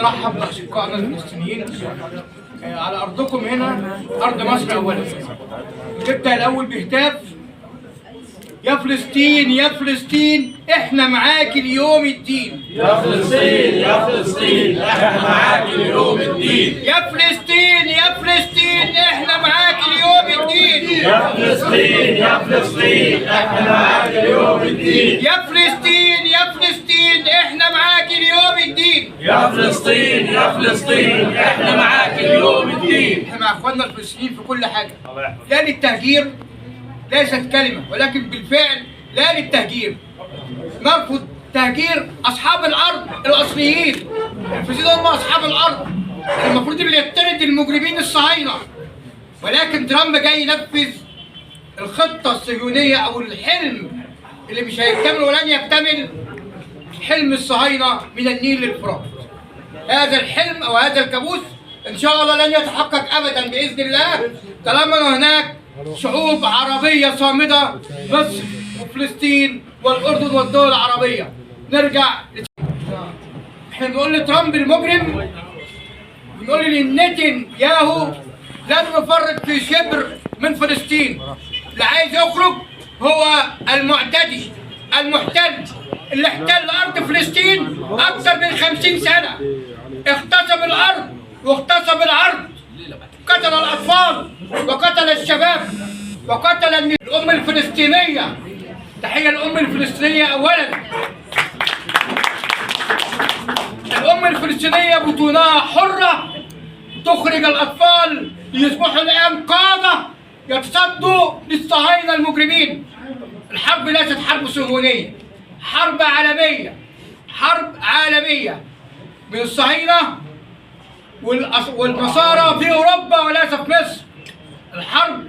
نرحب بأشقائنا الفلسطينيين على أرضكم هنا، أرض مصر أولا. نبدأ الأول بهتاف: يا فلسطين يا فلسطين إحنا معاك اليوم الدين. يا فلسطين يا فلسطين إحنا معاك اليوم الدين. يا فلسطين يا فلسطين إحنا معاك اليوم الدين. يا فلسطين يا فلسطين إحنا معاك اليوم الدين. يا فلسطين يا فلسطين إحنا معاك اليوم الدين. يا فلسطين يا فلسطين إحنا معاك اليوم الدين. إحنا مع إخواننا الفلسطينيين في كل حاجة. لا للتهجير ليست كلمة، ولكن بالفعل لا للتهجير. نرفض تهجير أصحاب الأرض الأصليين. الفلسطينيين هم أصحاب الأرض، المفروض اللي يطرد المجرمين الصهاينة. ولكن ترامب جاي ينفذ الخطة الصهيونية أو الحلم اللي مش هيكتمل ولن يكتمل، حلم الصهاينة من النيل للفرات. هذا الحلم أو هذا الكابوس إن شاء الله لن يتحقق أبدا بإذن الله طالما هناك شعوب عربية صامدة، مصر وفلسطين والأردن والدول العربية. نرجع احنا بنقول لترامب المجرم، بنقول لنتنياهو لن نفرط في شبر من فلسطين. اللي عايز يخرج هو المعتدي المحتل اللي احتل أرض فلسطين أكثر من 50 سنة، اغتصب الأرض واغتصب العرض، قتل الأطفال وقتل الشباب وقتل الأم الفلسطينية. تحية الأم الفلسطينية أولا. الأم الفلسطينية بطونها حرة، تخرج الأطفال ليصبحوا الآن قادة يتصدوا للصهاينة المجرمين. الحرب ليست حرب صهيونية، حرب عالمية، حرب عالمية من الصهاينة والنصارى في أوروبا وليس في مصر. الحرب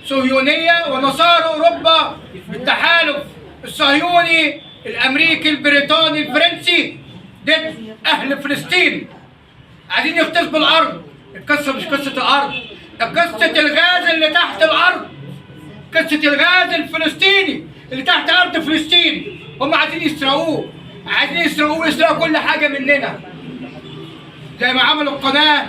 صهيونية ونصارى أوروبا بالتحالف الصهيوني الأمريكي البريطاني الفرنسي ضد أهل فلسطين. عايزين يغتصبوا الأرض. القصة مش قصة الأرض، قصة الغاز اللي تحت الأرض، قصة الغاز الفلسطيني اللي تحت أرض فلسطين. هم عايزين يسرقوه، عايزين يسرقوا كل حاجة مننا زي ما عملوا القناة